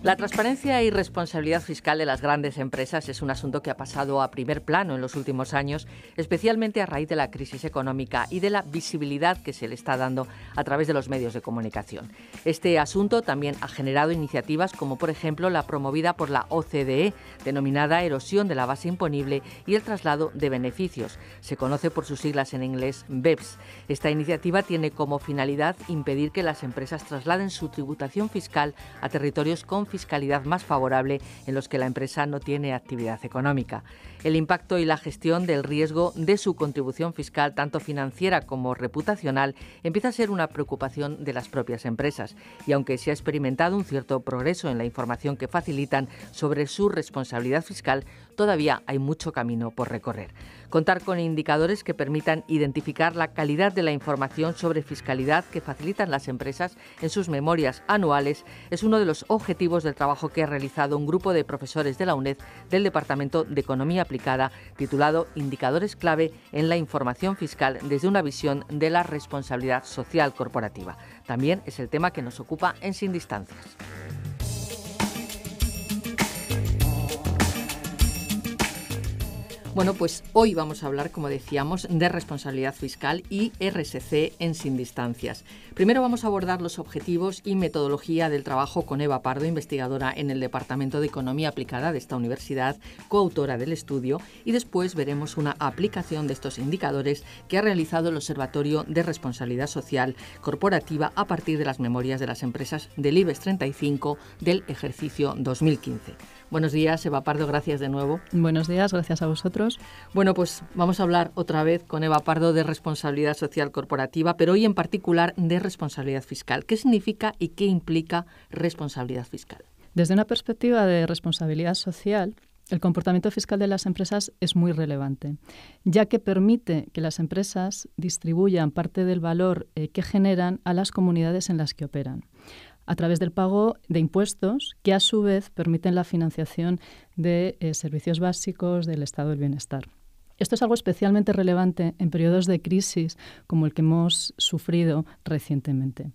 La transparencia y responsabilidad fiscal de las grandes empresas es un asunto que ha pasado a primer plano en los últimos años, especialmente a raíz de la crisis económica y de la visibilidad que se le está dando a través de los medios de comunicación. Este asunto también ha generado iniciativas como, por ejemplo, la promovida por la OCDE, denominada erosión de la base imponible y el traslado de beneficios. Se conoce por sus siglas en inglés BEPS. Esta iniciativa tiene como finalidad impedir que las empresas trasladen su tributación fiscal a territorios con fiscalidad más favorable en los que la empresa no tiene actividad económica. El impacto y la gestión del riesgo de su contribución fiscal, tanto financiera como reputacional, empieza a ser una preocupación de las propias empresas. Y aunque se ha experimentado un cierto progreso en la información que facilitan sobre su responsabilidad fiscal, todavía hay mucho camino por recorrer. Contar con indicadores que permitan identificar la calidad de la información sobre fiscalidad que facilitan las empresas en sus memorias anuales es uno de los objetivos del trabajo que ha realizado un grupo de profesores de la UNED del Departamento de Economía Aplicada, titulado Indicadores clave en la información fiscal desde una visión de la responsabilidad social corporativa. También es el tema que nos ocupa en Sin Distancias. Bueno, pues hoy vamos a hablar, como decíamos, de responsabilidad fiscal y RSC en Sin Distancias. Primero vamos a abordar los objetivos y metodología del trabajo con Eva Pardo, investigadora en el Departamento de Economía Aplicada de esta universidad, coautora del estudio, y después veremos una aplicación de estos indicadores que ha realizado el Observatorio de Responsabilidad Social Corporativa a partir de las memorias de las empresas del IBEX 35 del ejercicio 2015. Buenos días, Eva Pardo, gracias de nuevo. Buenos días, gracias a vosotros. Bueno, pues vamos a hablar otra vez con Eva Pardo de responsabilidad social corporativa, pero hoy en particular de responsabilidad fiscal. ¿Qué significa y qué implica responsabilidad fiscal? Desde una perspectiva de responsabilidad social, el comportamiento fiscal de las empresas es muy relevante, ya que permite que las empresas distribuyan parte del valor que generan a las comunidades en las que operan, a través del pago de impuestos que a su vez permiten la financiación de servicios básicos del estado del bienestar. Esto es algo especialmente relevante en periodos de crisis como el que hemos sufrido recientemente.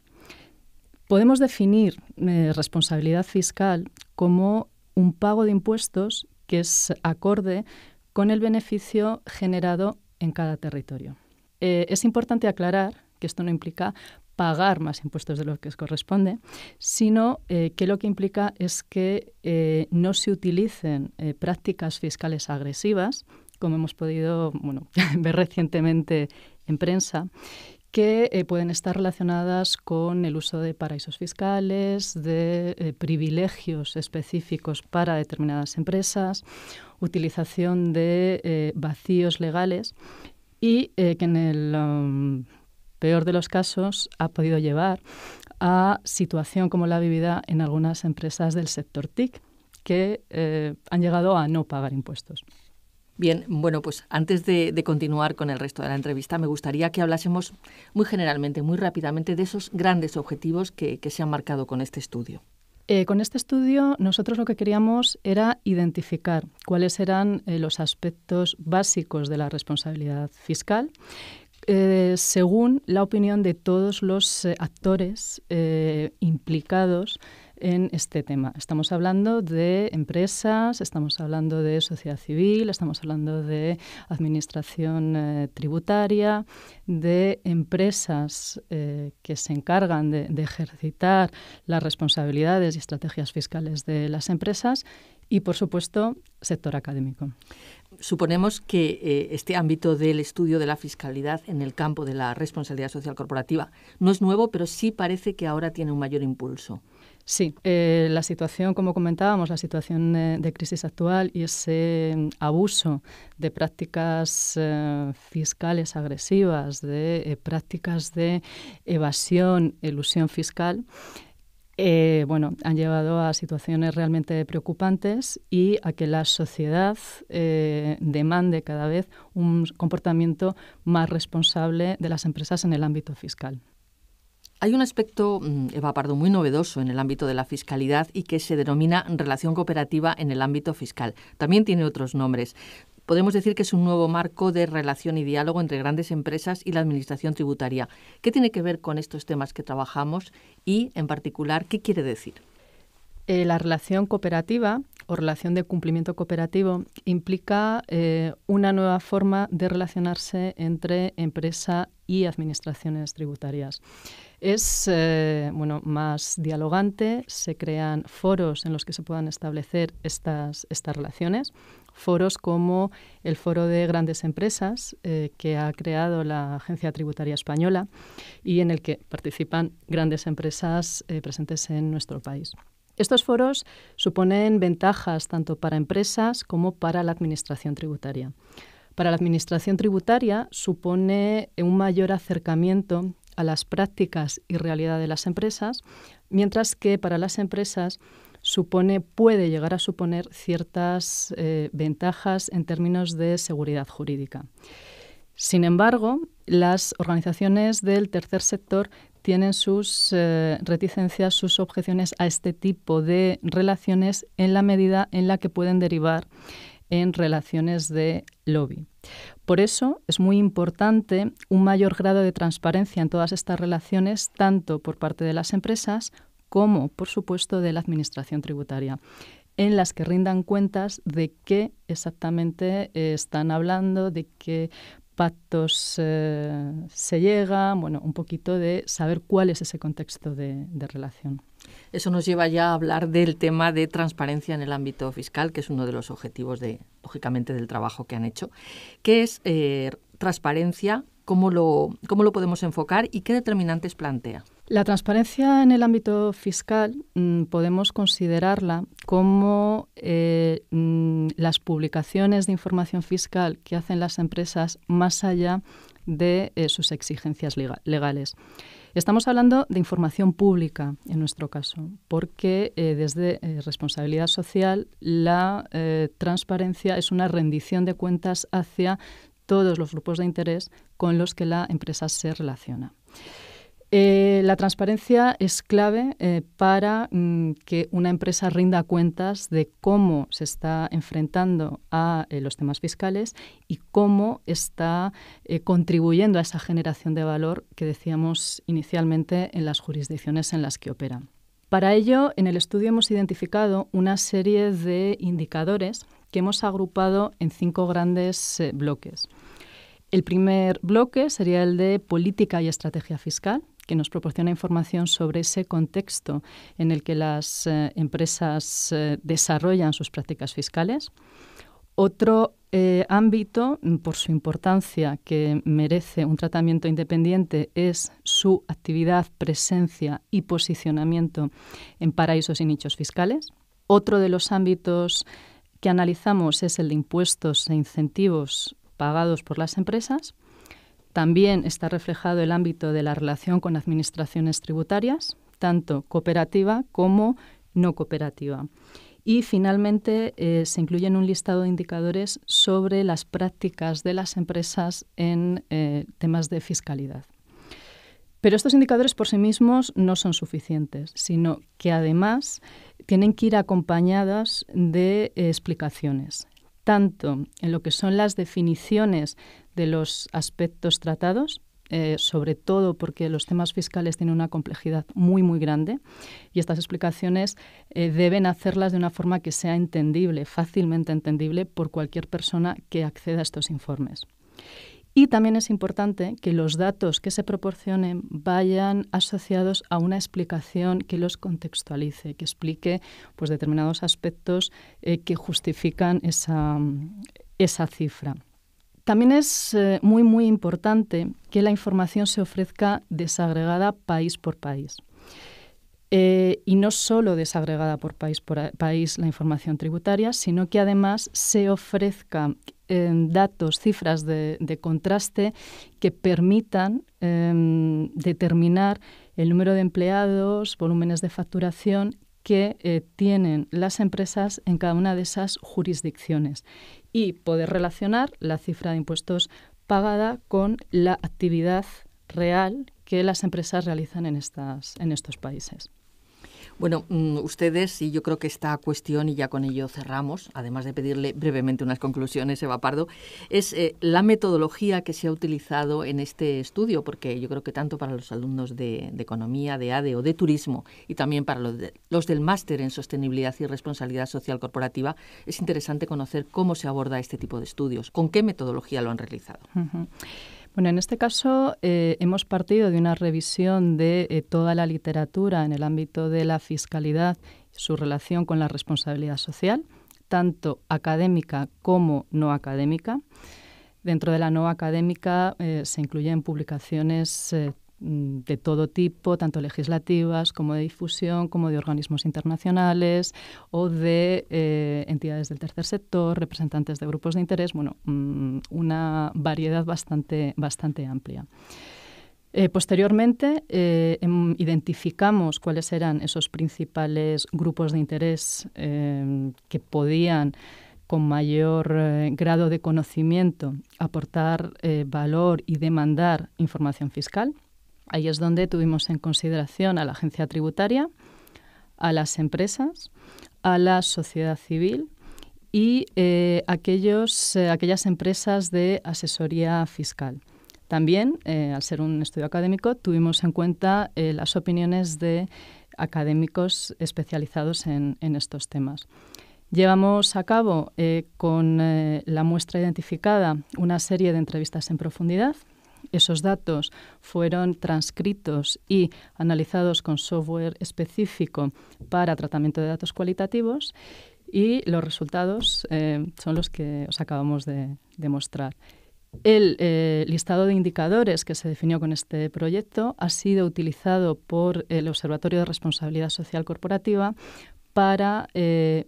Podemos definir responsabilidad fiscal como un pago de impuestos que es acorde con el beneficio generado en cada territorio. Es importante aclarar que esto no implica pagar más impuestos de lo que os corresponde, sino que lo que implica es que no se utilicen prácticas fiscales agresivas, como hemos podido ver recientemente en prensa, que pueden estar relacionadas con el uso de paraísos fiscales, de privilegios específicos para determinadas empresas, utilización de vacíos legales y que en el peor de los casos ha podido llevar a situación como la vivida en algunas empresas del sector TIC que han llegado a no pagar impuestos. Bien, bueno, pues antes de continuar con el resto de la entrevista, me gustaría que hablásemos muy generalmente, muy rápidamente, de esos grandes objetivos que se han marcado con este estudio. Con este estudio nosotros lo que queríamos era identificar cuáles eran los aspectos básicos de la responsabilidad fiscal, según la opinión de todos los actores implicados en este tema. Estamos hablando de empresas, estamos hablando de sociedad civil, estamos hablando de administración tributaria, de empresas que se encargan de ejercitar las responsabilidades y estrategias fiscales de las empresas y, por supuesto, sector académico. Suponemos que este ámbito del estudio de la fiscalidad en el campo de la responsabilidad social corporativa no es nuevo, pero sí parece que ahora tiene un mayor impulso. Sí, la situación, como comentábamos, la situación de crisis actual y ese abuso de prácticas fiscales agresivas, de prácticas de evasión, elusión fiscal, han llevado a situaciones realmente preocupantes y a que la sociedad demande cada vez un comportamiento más responsable de las empresas en el ámbito fiscal. Hay un aspecto, Eva Pardo, muy novedoso en el ámbito de la fiscalidad y que se denomina relación cooperativa en el ámbito fiscal. También tiene otros nombres. Podemos decir que es un nuevo marco de relación y diálogo entre grandes empresas y la administración tributaria. ¿Qué tiene que ver con estos temas que trabajamos y, en particular, qué quiere decir? La relación cooperativa o relación de cumplimiento cooperativo implica una nueva forma de relacionarse entre empresa y administraciones tributarias. Es más dialogante, se crean foros en los que se puedan establecer estas relaciones, foros como el Foro de Grandes Empresas que ha creado la Agencia Tributaria Española y en el que participan grandes empresas presentes en nuestro país. Estos foros suponen ventajas tanto para empresas como para la administración tributaria. Para la administración tributaria supone un mayor acercamiento a las prácticas y realidad de las empresas, mientras que para las empresas puede llegar a suponer ciertas ventajas en términos de seguridad jurídica. Sin embargo, las organizaciones del tercer sector tienen sus reticencias, sus objeciones a este tipo de relaciones en la medida en la que pueden derivar en relaciones de lobby. Por eso es muy importante un mayor grado de transparencia en todas estas relaciones, tanto por parte de las empresas como, por supuesto, de la administración tributaria, en las que rindan cuentas de qué exactamente están hablando, de qué pactos se llega, un poquito de saber cuál es ese contexto de relación. Eso nos lleva ya a hablar del tema de transparencia en el ámbito fiscal, que es uno de los objetivos, lógicamente, del trabajo que han hecho. ¿Qué es transparencia? ¿Cómo lo podemos enfocar y qué determinantes plantea? La transparencia en el ámbito fiscal podemos considerarla como las publicaciones de información fiscal que hacen las empresas más allá de sus exigencias legales. Estamos hablando de información pública en nuestro caso, porque desde responsabilidad social la transparencia es una rendición de cuentas hacia todos los grupos de interés con los que la empresa se relaciona. La transparencia es clave para que una empresa rinda cuentas de cómo se está enfrentando a los temas fiscales y cómo está contribuyendo a esa generación de valor que decíamos inicialmente en las jurisdicciones en las que opera. Para ello, en el estudio hemos identificado una serie de indicadores que hemos agrupado en 5 grandes bloques. El primer bloque sería el de política y estrategia fiscal, que nos proporciona información sobre ese contexto en el que las empresas desarrollan sus prácticas fiscales. Otro ámbito, por su importancia, que merece un tratamiento independiente, es su actividad, presencia y posicionamiento en paraísos y nichos fiscales. Otro de los ámbitos que analizamos es el de impuestos e incentivos pagados por las empresas. También está reflejado el ámbito de la relación con administraciones tributarias, tanto cooperativa como no cooperativa. Y finalmente se incluye en un listado de indicadores sobre las prácticas de las empresas en temas de fiscalidad. Pero estos indicadores por sí mismos no son suficientes, sino que además tienen que ir acompañadas de explicaciones, tanto en lo que son las definiciones de los aspectos tratados, sobre todo porque los temas fiscales tienen una complejidad muy, muy grande y estas explicaciones deben hacerlas de una forma que sea entendible, fácilmente entendible por cualquier persona que acceda a estos informes. Y también es importante que los datos que se proporcionen vayan asociados a una explicación que los contextualice, que explique determinados aspectos que justifican esa cifra. También es muy, muy importante que la información se ofrezca desagregada país por país. Y no solo desagregada por país la información tributaria, sino que además se ofrezca datos, cifras de contraste que permitan determinar el número de empleados, volúmenes de facturación que tienen las empresas en cada una de esas jurisdicciones y poder relacionar la cifra de impuestos pagada con la actividad real que las empresas realizan en estos países. Bueno, ustedes, y yo creo que esta cuestión, y ya con ello cerramos, además de pedirle brevemente unas conclusiones, Eva Pardo, es la metodología que se ha utilizado en este estudio, porque yo creo que tanto para los alumnos de Economía, de ADE o de Turismo, y también para los del Máster en Sostenibilidad y Responsabilidad Social Corporativa, es interesante conocer cómo se aborda este tipo de estudios, con qué metodología lo han realizado. Uh-huh. Bueno, en este caso hemos partido de una revisión de toda la literatura en el ámbito de la fiscalidad, su relación con la responsabilidad social, tanto académica como no académica. Dentro de la no académica se incluyen publicaciones de todo tipo, tanto legislativas como de difusión, como de organismos internacionales o de entidades del tercer sector, representantes de grupos de interés, bueno, una variedad bastante amplia. Posteriormente, identificamos cuáles eran esos principales grupos de interés que podían, con mayor grado de conocimiento, aportar valor y demandar información fiscal. Ahí es donde tuvimos en consideración a la agencia tributaria, a las empresas, a la sociedad civil y aquellas empresas de asesoría fiscal. También, al ser un estudio académico, tuvimos en cuenta las opiniones de académicos especializados en estos temas. Llevamos a cabo con la muestra identificada una serie de entrevistas en profundidad. Esos datos fueron transcritos y analizados con software específico para tratamiento de datos cualitativos y los resultados son los que os acabamos de mostrar. El listado de indicadores que se definió con este proyecto ha sido utilizado por el Observatorio de Responsabilidad Social Corporativa para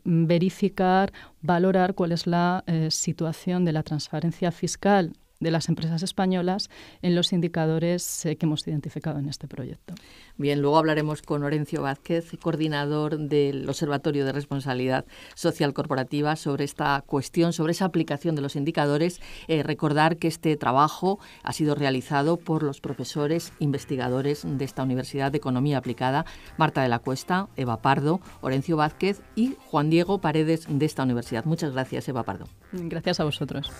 verificar, valorar cuál es la situación de la transparencia fiscal de las empresas españolas en los indicadores que hemos identificado en este proyecto. Bien, luego hablaremos con Orencio Vázquez, coordinador del Observatorio de Responsabilidad Social Corporativa, sobre esta cuestión, sobre esa aplicación de los indicadores. Recordar que este trabajo ha sido realizado por los profesores investigadores de esta Universidad de Economía Aplicada, Marta de la Cuesta, Eva Pardo, Orencio Vázquez y Juan Diego Paredes de esta universidad. Muchas gracias, Eva Pardo. Gracias a vosotros.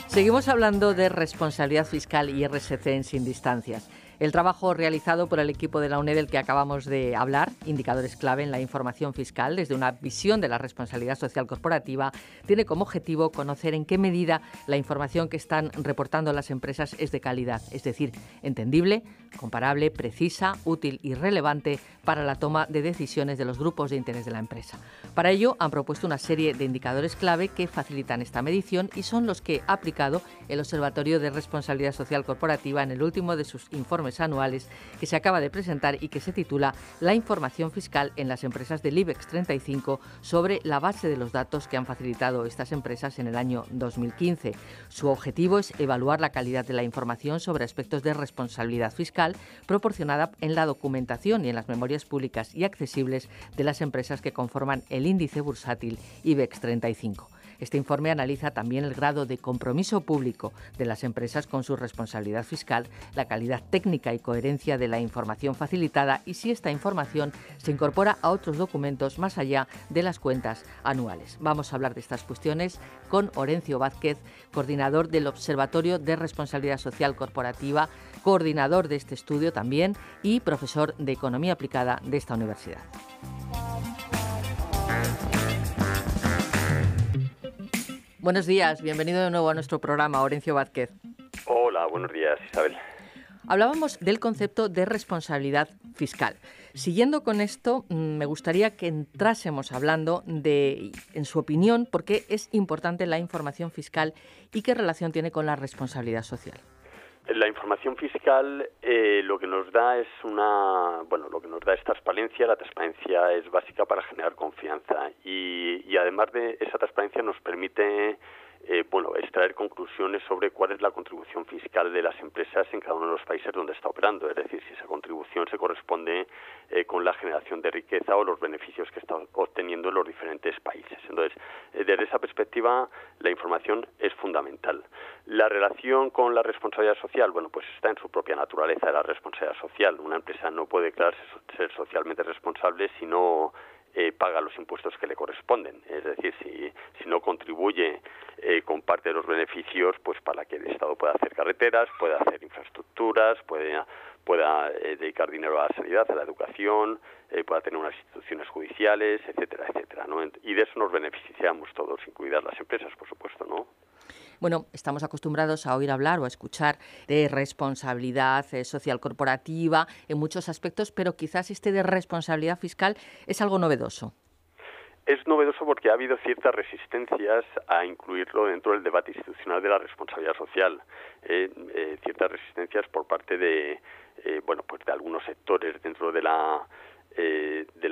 Seguimos hablando de responsabilidad fiscal y RSC en Sin Distancias. El trabajo realizado por el equipo de la UNED del que acabamos de hablar, indicadores clave en la información fiscal desde una visión de la responsabilidad social corporativa, tiene como objetivo conocer en qué medida la información que están reportando las empresas es de calidad, es decir, entendible, comparable, precisa, útil y relevante para la toma de decisiones de los grupos de interés de la empresa. Para ello han propuesto una serie de indicadores clave que facilitan esta medición y son los que ha aplicado el Observatorio de Responsabilidad Social Corporativa en el último de sus informes anuales que se acaba de presentar y que se titula La información fiscal en las empresas del IBEX 35 sobre la base de los datos que han facilitado estas empresas en el año 2015. Su objetivo es evaluar la calidad de la información sobre aspectos de responsabilidad fiscal proporcionada en la documentación y en las memorias públicas y accesibles de las empresas que conforman el índice bursátil IBEX 35. Este informe analiza también el grado de compromiso público de las empresas con su responsabilidad fiscal, la calidad técnica y coherencia de la información facilitada y si esta información se incorpora a otros documentos más allá de las cuentas anuales. Vamos a hablar de estas cuestiones con Orencio Vázquez, coordinador del Observatorio de Responsabilidad Social Corporativa, coordinador de este estudio también y profesor de Economía Aplicada de esta universidad. Buenos días, bienvenido de nuevo a nuestro programa, Orencio Vázquez. Hola, buenos días, Isabel. Hablábamos del concepto de responsabilidad fiscal. Siguiendo con esto, me gustaría que entrásemos hablando de, en su opinión, por qué es importante la información fiscal y qué relación tiene con la responsabilidad social. La información fiscal lo que nos da es lo que nos da es transparencia. La transparencia es básica para generar confianza y además de esa transparencia nos permite extraer conclusiones sobre cuál es la contribución fiscal de las empresas en cada uno de los países donde está operando, es decir, si esa contribución se corresponde con la generación de riqueza o los beneficios que está obteniendo en los diferentes países. Entonces, desde esa perspectiva, la información es fundamental. La relación con la responsabilidad social, pues está en su propia naturaleza de la responsabilidad social. Una empresa no puede declararse ser socialmente responsable si no paga los impuestos que le corresponden. Es decir, si no contribuye con parte de los beneficios, pues para que el Estado pueda hacer carreteras, pueda hacer infraestructuras, pueda dedicar dinero a la sanidad, a la educación, pueda tener unas instituciones judiciales, etcétera, etcétera, ¿no? Y de eso nos beneficiamos todos, incluidas las empresas, por supuesto, ¿no? Bueno, estamos acostumbrados a oír hablar o a escuchar de responsabilidad social corporativa en muchos aspectos, pero quizás este de responsabilidad fiscal es algo novedoso. Es novedoso porque ha habido ciertas resistencias a incluirlo dentro del debate institucional de la responsabilidad social. Ciertas resistencias por parte de algunos sectores dentro de la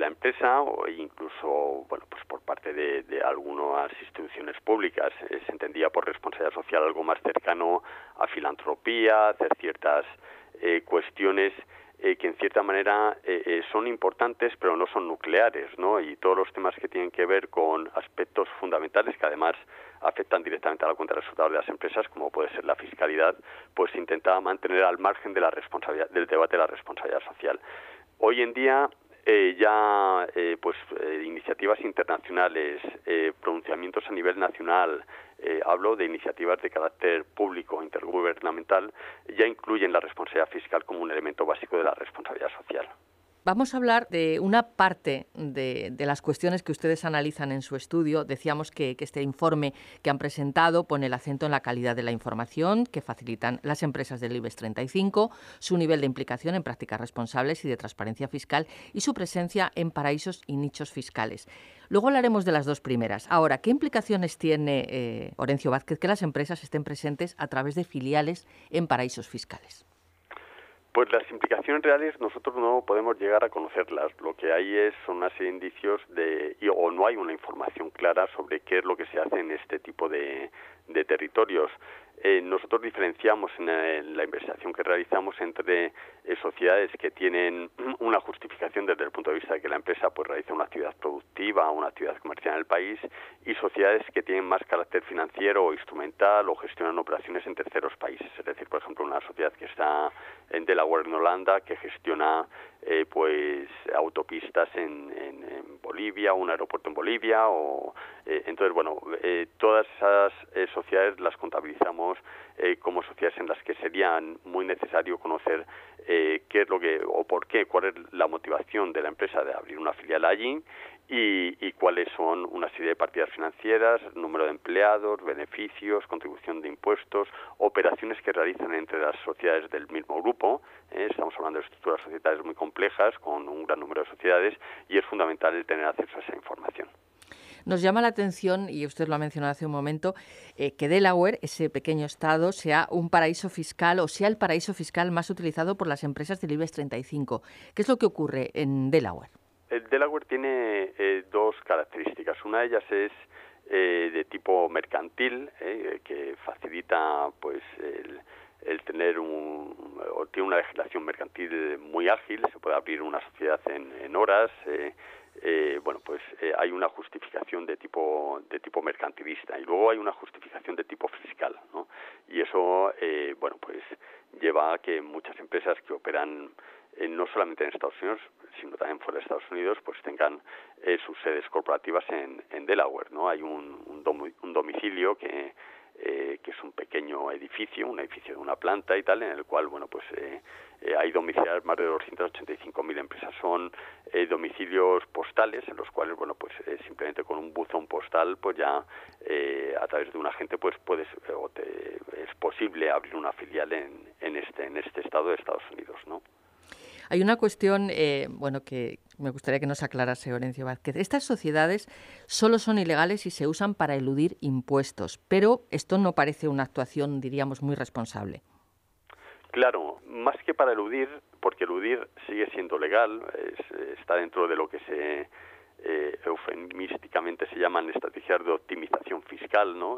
empresa o incluso por parte de algunas instituciones públicas. Se entendía por responsabilidad social algo más cercano a filantropía, hacer ciertas cuestiones que en cierta manera son importantes pero no son nucleares, ¿no? Y todos los temas que tienen que ver con aspectos fundamentales que además afectan directamente a la cuenta de resultados de las empresas, como puede ser la fiscalidad, pues se intentaba mantener al margen de la responsabilidad, del debate de la responsabilidad social. Hoy en día iniciativas internacionales, pronunciamientos a nivel nacional, hablo de iniciativas de carácter público, intergubernamental, ya incluyen la responsabilidad fiscal como un elemento básico de la responsabilidad social. Vamos a hablar de una parte de las cuestiones que ustedes analizan en su estudio. Decíamos que este informe que han presentado pone el acento en la calidad de la información que facilitan las empresas del IBEX 35, su nivel de implicación en prácticas responsables y de transparencia fiscal y su presencia en paraísos y nichos fiscales. Luego hablaremos de las dos primeras. Ahora, ¿qué implicaciones tiene, Orencio Vázquez, que las empresas estén presentes a través de filiales en paraísos fiscales? Pues las implicaciones reales nosotros no podemos llegar a conocerlas. Lo que hay son una serie de indicios o no hay una información clara sobre qué es lo que se hace en este tipo de territorios. Nosotros diferenciamos en la investigación que realizamos entre sociedades que tienen una justificación desde el punto de vista de que la empresa realiza una actividad productiva, una actividad comercial en el país, y sociedades que tienen más carácter financiero o instrumental o gestionan operaciones en terceros países. Es decir, por ejemplo, una sociedad que está en Delaware, en Holanda, que gestiona autopistas en Bolivia, un aeropuerto en Bolivia, todas esas sociedades las contabilizamos como sociedades en las que serían muy necesario conocer qué es lo que o por qué, cuál es la motivación de la empresa de abrir una filial allí y cuáles son una serie de partidas financieras, número de empleados, beneficios, contribución de impuestos, operaciones que realizan entre las sociedades del mismo grupo. Estamos hablando de estructuras societarias muy complejas con un gran número de sociedades y es fundamental el tener acceso a esa información. Nos llama la atención, y usted lo ha mencionado hace un momento, que Delaware, ese pequeño estado, sea un paraíso fiscal o sea el paraíso fiscal más utilizado por las empresas del IBEX 35. ¿Qué es lo que ocurre en Delaware? El Delaware tiene dos características. Una de ellas es de tipo mercantil, que facilita el tener tiene una legislación mercantil muy ágil, se puede abrir una sociedad en horas. Hay una justificación de tipo mercantilista y luego hay una justificación de tipo fiscal, ¿no? Y eso lleva a que muchas empresas que operan no solamente en Estados Unidos, sino también fuera de Estados Unidos, pues tengan sus sedes corporativas en Delaware, ¿no? Hay un domicilio que es un pequeño edificio, un edificio de una planta y tal, en el cual, hay domiciliadas más de 285.000 empresas. Son domicilios postales en los cuales, simplemente con un buzón postal, pues ya a través de un agente, pues es posible abrir una filial en este estado de Estados Unidos, ¿no? Hay una cuestión, que me gustaría que nos aclarase Orencio Vázquez. Estas sociedades solo son ilegales si se usan para eludir impuestos, pero esto no parece una actuación, diríamos, muy responsable. Claro, más que para eludir, porque eludir sigue siendo legal, está dentro de lo que eufemísticamente se llaman estrategias de optimización fiscal, ¿no?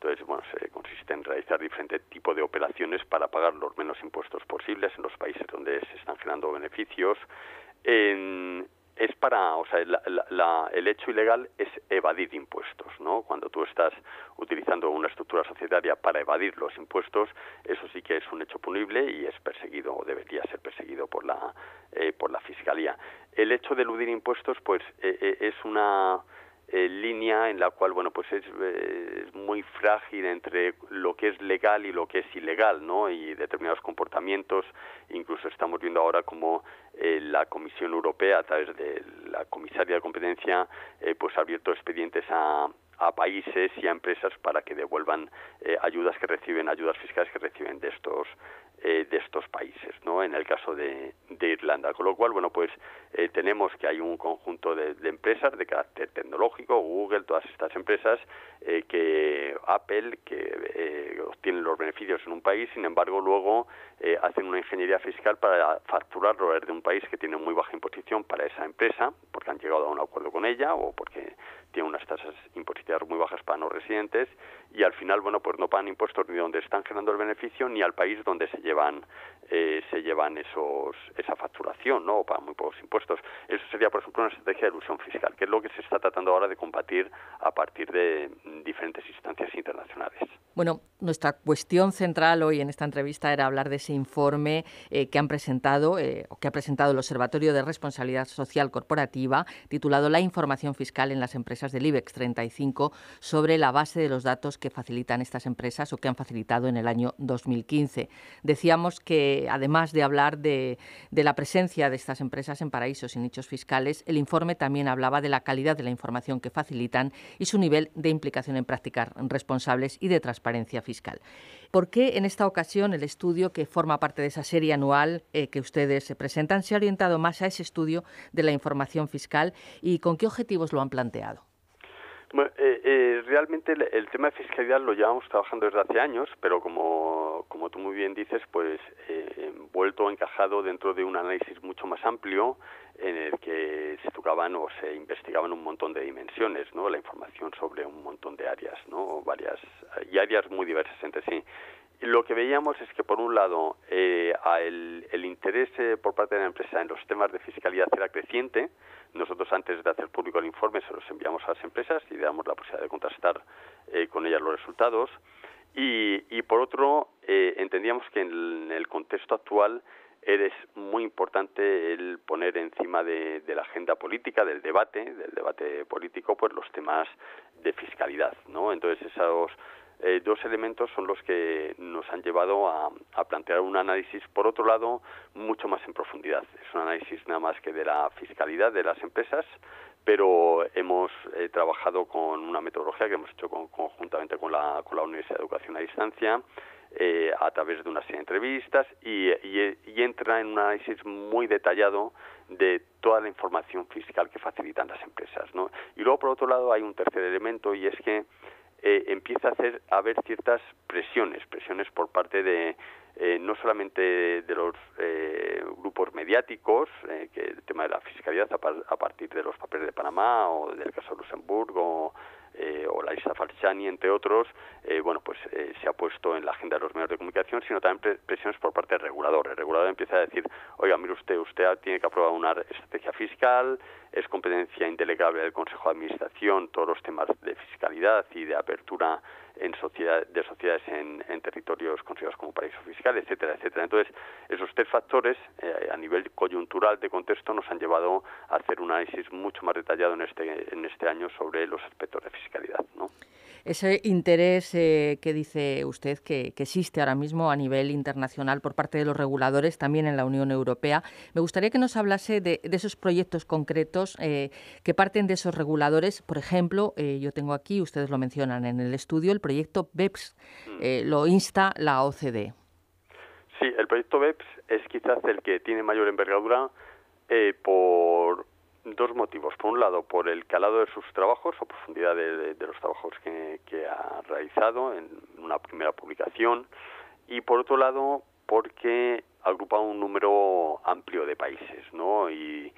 Entonces, bueno, se consiste en realizar diferentes tipos de operaciones para pagar los menos impuestos posibles en los países donde se están generando beneficios. Es para, o sea, el hecho ilegal es evadir impuestos, ¿no? Cuando tú estás utilizando una estructura societaria para evadir los impuestos, eso sí que es un hecho punible y es perseguido o debería ser perseguido por la Fiscalía. El hecho de eludir impuestos, pues, es una línea en la cual, bueno, pues es muy frágil entre lo que es legal y lo que es ilegal, ¿no? Y determinados comportamientos. Incluso estamos viendo ahora como la Comisión Europea, a través de la comisaria de competencia, pues ha abierto expedientes a países y a empresas para que devuelvan ayudas fiscales que reciben de estos países, ¿no? En el caso de Irlanda. Con lo cual, bueno, pues tenemos que hay un conjunto de empresas de carácter tecnológico, Google, todas estas empresas, Apple, que obtienen los beneficios en un país, sin embargo, luego hacen una ingeniería fiscal para facturarlo desde un país que tiene muy baja imposición para esa empresa, porque han llegado a un acuerdo con ella o porque tiene unas tasas impositivas muy bajas para no residentes, y al final, bueno, pues no pagan impuestos ni donde están generando el beneficio ni al país donde se llevan esa facturación, ¿no? O pagan muy pocos impuestos. Eso sería, por ejemplo, una estrategia de elusión fiscal, que es lo que se está tratando ahora de combatir a partir de diferentes instancias internacionales. Bueno, nuestra cuestión central hoy en esta entrevista era hablar de ese informe que ha presentado el Observatorio de Responsabilidad Social Corporativa, titulado La información fiscal en las empresas del IBEX 35, sobre la base de los datos que facilitan estas empresas o que han facilitado en el año 2015. Decíamos que, además de hablar de la presencia de estas empresas en paraísos y nichos fiscales, el informe también hablaba de la calidad de la información que facilitan y su nivel de implicación en prácticas responsables y de transparencia fiscal. ¿Por qué en esta ocasión el estudio, que forma parte de esa serie anual que ustedes presentan, se ha orientado más a ese estudio de la información fiscal y con qué objetivos lo han planteado? Bueno, realmente el tema de fiscalidad lo llevamos trabajando desde hace años, pero como tú muy bien dices, pues vuelto encajado dentro de un análisis mucho más amplio en el que se tocaban o se investigaban un montón de dimensiones, ¿no? La información sobre un montón de áreas, ¿no? Áreas muy diversas entre sí. Lo que veíamos es que, por un lado, el interés por parte de la empresa en los temas de fiscalidad era creciente. Nosotros, antes de hacer público el informe, se los enviamos a las empresas y le damos la posibilidad de contrastar con ellas los resultados. Y por otro, entendíamos que en el contexto actual es muy importante el poner encima de la agenda política, del debate político, pues los temas de fiscalidad, ¿no? Entonces, esos dos elementos son los que nos han llevado a plantear un análisis, por otro lado, mucho más en profundidad. Es un análisis nada más que de la fiscalidad de las empresas, pero hemos trabajado con una metodología que hemos hecho conjuntamente con la Universidad de Educación a Distancia, a través de una serie de entrevistas y entra en un análisis muy detallado de toda la información fiscal que facilitan las empresas, ¿no? Y luego, por otro lado, hay un tercer elemento, y es que empieza a haber ciertas presiones por parte de no solamente de los grupos mediáticos, que el tema de la fiscalidad a partir de los papeles de Panamá o del caso de Luxemburgo o la lista Falciani, entre otros, se ha puesto en la agenda de los medios de comunicación, sino también presiones por parte del regulador. El regulador empieza a decir: oiga, mire usted tiene que aprobar una estrategia fiscal, es competencia indelegable del Consejo de Administración todos los temas de fiscalidad y de apertura de sociedades en territorios considerados como paraísos fiscales, etcétera, etcétera. Entonces, esos tres factores, a nivel coyuntural de contexto, nos han llevado a hacer un análisis mucho más detallado en este año sobre los aspectos de fiscalidad, ¿no? Ese interés que dice usted que existe ahora mismo a nivel internacional por parte de los reguladores, también en la Unión Europea. Me gustaría que nos hablase de esos proyectos concretos que parten de esos reguladores. Por ejemplo, yo tengo aquí, ustedes lo mencionan en el estudio, el proyecto BEPS. Lo insta la OCDE. Sí, el proyecto BEPS es quizás el que tiene mayor envergadura por dos motivos. Por un lado, por el calado de sus trabajos o profundidad de los trabajos que ha realizado en una primera publicación, y por otro lado, porque agrupa un número amplio de países, ¿no? Y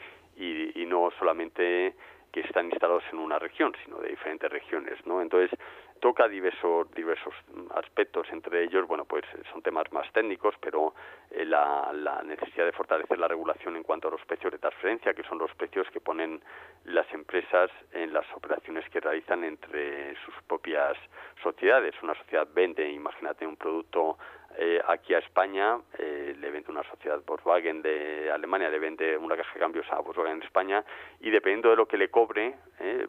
no solamente que están instalados en una región, sino de diferentes regiones, ¿no? Entonces, toca diversos aspectos, entre ellos, bueno, pues son temas más técnicos, pero la necesidad de fortalecer la regulación en cuanto a los precios de transferencia, que son los precios que ponen las empresas en las operaciones que realizan entre sus propias sociedades. Una sociedad vende, imagínate, un producto aquí a España, le vende una sociedad Volkswagen de Alemania, le vende una caja de cambios a Volkswagen en España, y dependiendo de lo que le cobre,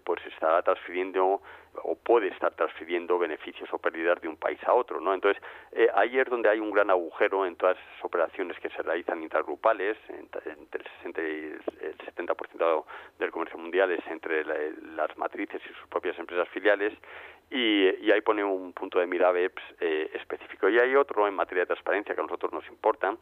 pues estará transfiriendo o puede estar transfiriendo beneficios o pérdidas de un país a otro, ¿no? Entonces, ahí es donde hay un gran agujero en todas esas operaciones que se realizan intergrupales, entre el 60 y el 70% del comercio mundial es entre las matrices y sus propias empresas filiales, y ahí pone un punto de mira BEPS específico. Y hay otro en materia de transparencia que a nosotros nos importa,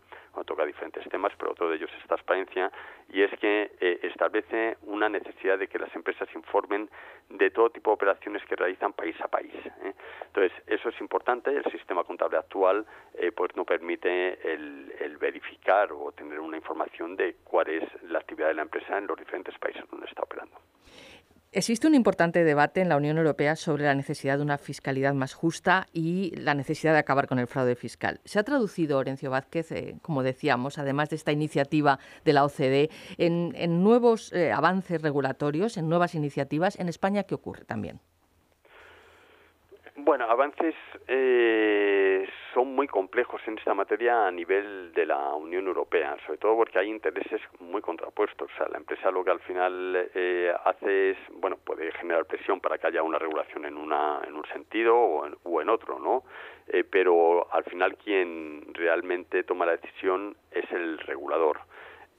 toca diferentes temas, pero otro de ellos es transparencia, y es que establece una necesidad de que las empresas informen de todo tipo de operaciones que realizan país a país. Entonces, eso es importante. El sistema contable actual pues no permite el verificar o tener una información de cuál es la actividad de la empresa en los diferentes países donde está operando. Existe un importante debate en la Unión Europea sobre la necesidad de una fiscalidad más justa y la necesidad de acabar con el fraude fiscal. ¿Se ha traducido, Orencio Vázquez, como decíamos, además de esta iniciativa de la OCDE, en nuevos avances regulatorios, en nuevas iniciativas? ¿En España qué ocurre también? Bueno, avances son muy complejos en esta materia a nivel de la Unión Europea, sobre todo porque hay intereses muy contrapuestos. O sea, la empresa lo que al final hace es, bueno, puede generar presión para que haya una regulación en un sentido o en otro, ¿no? Pero al final quien realmente toma la decisión es el regulador.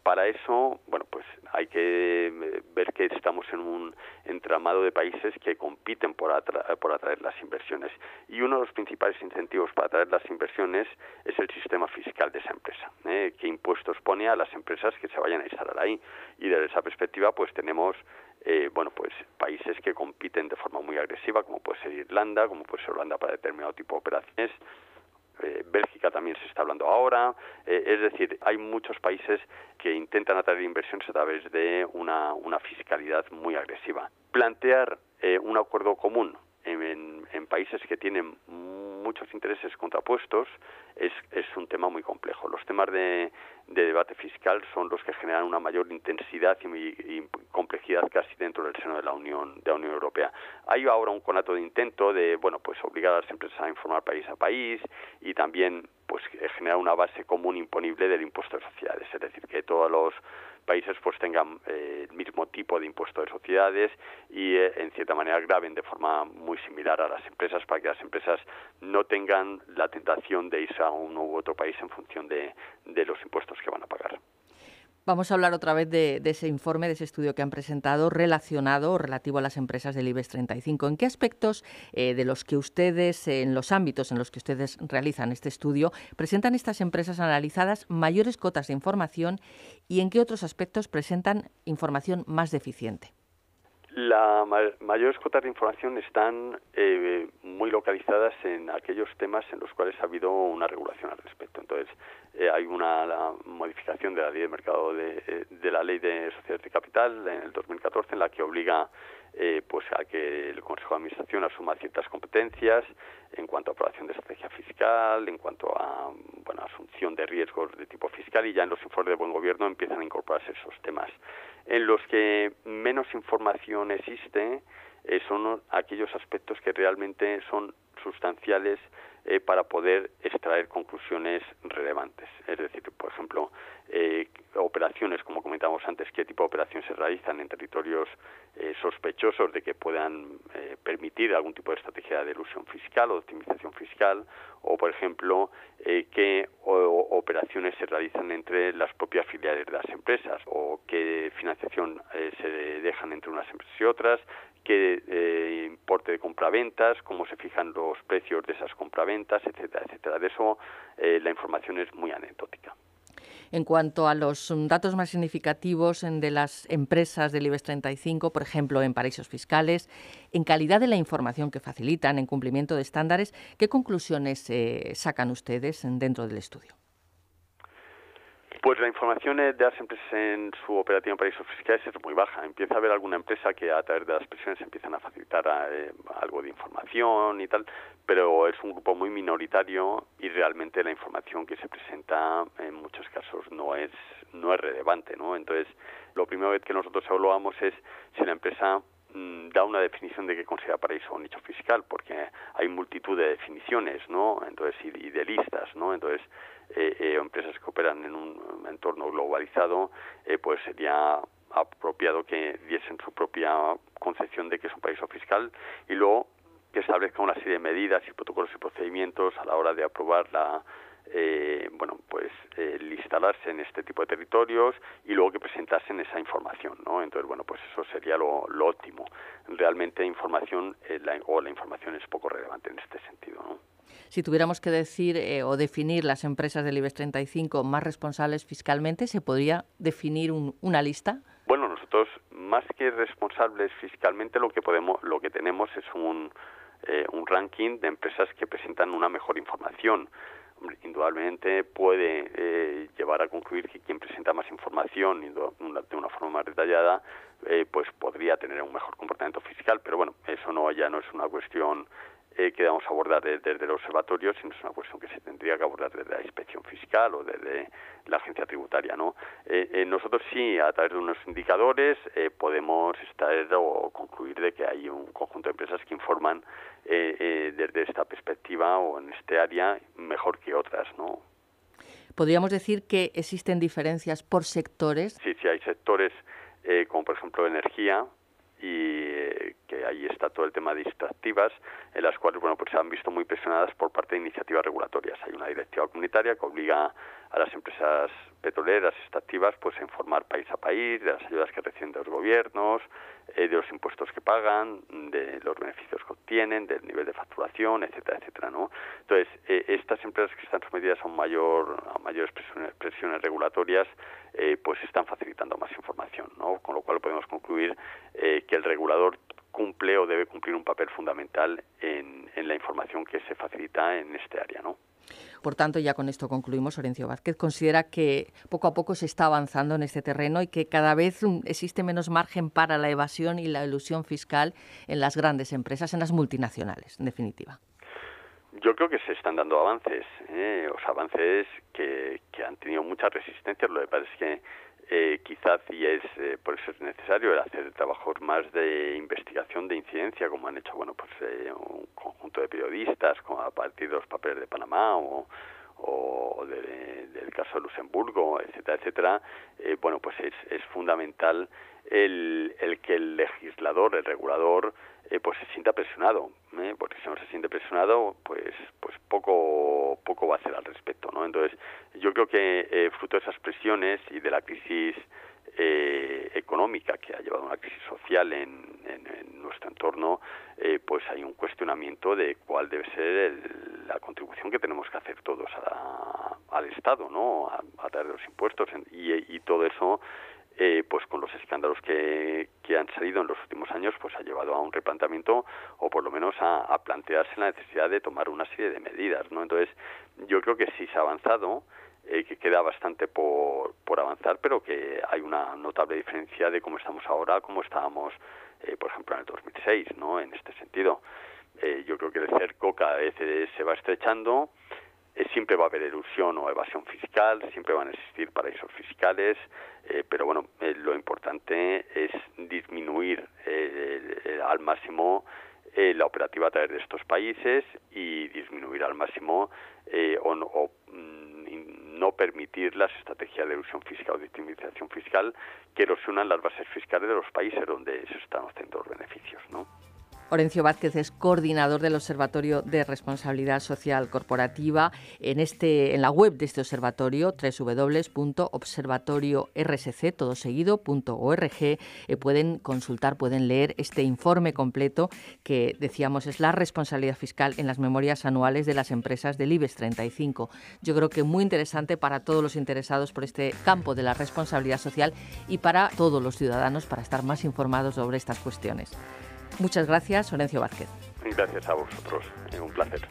Para eso, bueno, pues hay que ver que estamos en un entramado de países que compiten por atraer las inversiones. Y uno de los principales incentivos para atraer las inversiones es el sistema fiscal de esa empresa. ¿Qué impuestos pone a las empresas que se vayan a instalar ahí? Y desde esa perspectiva, pues tenemos bueno, pues países que compiten de forma muy agresiva, como puede ser Irlanda, como puede ser Holanda para determinado tipo de operaciones. Bélgica también se está hablando ahora, es decir, hay muchos países que intentan atraer inversiones a través de una fiscalidad muy agresiva. Plantear un acuerdo común en países que tienen muchos intereses contrapuestos es un tema muy complejo. Los temas de debate fiscal son los que generan una mayor intensidad y complejidad casi dentro del seno de la Unión Europea. Hay ahora un conato de intento de, bueno, pues obligar a las empresas a informar país a país y también pues generar una base común imponible del impuesto de sociedades, es decir, que todos los países pues tengan el mismo tipo de impuesto de sociedades y en cierta manera graben de forma muy similar a las empresas para que las empresas no tengan la tentación de irse a uno u otro país en función de los impuestos que van a pagar. Vamos a hablar otra vez de ese informe, de ese estudio que han presentado relativo a las empresas del IBEX 35. ¿En qué aspectos de los que ustedes, en los ámbitos en los que ustedes realizan este estudio, presentan estas empresas analizadas mayores cotas de información y en qué otros aspectos presentan información más deficiente? Las mayores cotas de información están muy localizadas en aquellos temas en los cuales ha habido una regulación al respecto. Entonces, hay la modificación de la ley de mercado de la ley de sociedades de capital en el 2014 en la que obliga pues a que el Consejo de Administración asuma ciertas competencias en cuanto a aprobación de estrategia fiscal, en cuanto a asunción de riesgos de tipo fiscal, y ya en los informes de buen gobierno empiezan a incorporarse esos temas. En los que menos información existe son aquellos aspectos que realmente son sustanciales para poder extraer conclusiones relevantes. Es decir, por ejemplo, operaciones, como comentábamos antes, qué tipo de operaciones se realizan en territorios sospechosos de que puedan permitir algún tipo de estrategia de elusión fiscal o de optimización fiscal, o, por ejemplo, qué operaciones se realizan entre las propias filiales de las empresas, o qué financiación se dejan entre unas empresas y otras, qué importe de compraventas, cómo se fijan los precios de esas compraventas, etcétera, etcétera. De eso la información es muy anecdótica. En cuanto a los datos más significativos de las empresas del IBEX 35, por ejemplo, en paraísos fiscales, en calidad de la información que facilitan, en cumplimiento de estándares, ¿qué conclusiones sacan ustedes dentro del estudio? Pues la información de las empresas en su operativa en paraísos fiscales es muy baja. Empieza a haber alguna empresa que a través de las presiones empiezan a facilitar algo de información y tal, pero es un grupo muy minoritario y realmente la información que se presenta en muchos casos no es relevante, ¿no? Entonces, lo primero que nosotros evaluamos es si la empresa da una definición de qué considera paraíso o nicho fiscal, porque hay multitud de definiciones, ¿no? Entonces, y de listas, ¿no? Entonces, empresas que operan en un entorno globalizado, pues sería apropiado que diesen su propia concepción de qué es un paraíso fiscal y luego que establezca una serie de medidas y protocolos y procedimientos a la hora de aprobar el instalarse en este tipo de territorios y luego que presentasen esa información, ¿no? Entonces, bueno, pues eso sería lo óptimo. Realmente la información es poco relevante en este sentido, ¿no? Si tuviéramos que decir o definir las empresas del IBEX 35 más responsables fiscalmente, ¿se podría definir una lista? Bueno, nosotros más que responsables fiscalmente lo que tenemos es un ranking de empresas que presentan una mejor información. Indudablemente puede llevar a concluir que quien presenta más información y de una forma más detallada pues podría tener un mejor comportamiento fiscal, pero bueno, eso ya no es una cuestión que debamos abordar desde el observatorio, sino es una cuestión que se tendría que abordar desde la inspección fiscal o desde la agencia tributaria, ¿no? Nosotros sí, a través de unos indicadores, podemos concluir de que hay un conjunto de empresas que informan desde esta perspectiva o en este área mejor que otras, ¿no? ¿Podríamos decir que existen diferencias por sectores? Sí, hay sectores como por ejemplo energía, y que ahí está todo el tema de extractivas, en las cuales pues se han visto muy presionadas por parte de iniciativas regulatorias. Hay una directiva comunitaria que obliga a las empresas petroleras extractivas pues a informar país a país de las ayudas que reciben de los gobiernos, de los impuestos que pagan, de los beneficios que obtienen, del nivel de facturación, etcétera, etcétera, ¿no? Entonces, estas empresas que están sometidas a mayores presiones regulatorias pues están facilitando más información, ¿no? Con lo cual podemos concluir que el regulador cumple o debe cumplir un papel fundamental en la información que se facilita en este área, ¿no? Por tanto, ya con esto concluimos, Orencio Vázquez considera que poco a poco se está avanzando en este terreno y que cada vez existe menos margen para la evasión y la elusión fiscal en las grandes empresas, en las multinacionales, en definitiva. Yo creo que se están dando avances, avances que han tenido muchas resistencias. Lo que pasa es que quizás por eso es necesario hacer trabajos más de investigación, de incidencia, como han hecho un conjunto de periodistas, como a partir de los papeles de Panamá o del caso de Luxemburgo, etcétera, etcétera. Pues es fundamental el que el legislador, el regulador, pues se sienta presionado, porque si no se siente presionado, pues poco va a hacer al respecto, ¿no? Entonces, yo creo que fruto de esas presiones y de la crisis económica que ha llevado a una crisis social en nuestro entorno, pues hay un cuestionamiento de cuál debe ser la contribución que tenemos que hacer todos al Estado, ¿no? A través de los impuestos y todo eso. Pues con los escándalos que han salido en los últimos años, pues ha llevado a un replanteamiento o por lo menos a plantearse la necesidad de tomar una serie de medidas, ¿no? Entonces, yo creo que sí se ha avanzado, que queda bastante por avanzar, pero que hay una notable diferencia de cómo estamos ahora, cómo estábamos, por ejemplo, en el 2006, ¿no? En este sentido, yo creo que el cerco cada vez se va estrechando. Siempre va a haber elusión o evasión fiscal, siempre van a existir paraísos fiscales, pero bueno, lo importante es disminuir al máximo la operativa a través de estos países y disminuir al máximo no permitir las estrategias de elusión fiscal o de optimización fiscal que erosionan las bases fiscales de los países donde se están obteniendo los beneficios, ¿no? Orencio Vázquez es coordinador del Observatorio de Responsabilidad Social Corporativa. En la web de este observatorio, www.observatoriorsc.org, pueden consultar, pueden leer este informe completo que, decíamos, es la responsabilidad fiscal en las memorias anuales de las empresas del IBEX 35. Yo creo que muy interesante para todos los interesados por este campo de la responsabilidad social y para todos los ciudadanos para estar más informados sobre estas cuestiones. Muchas gracias, Orencio Vázquez. Gracias a vosotros, un placer.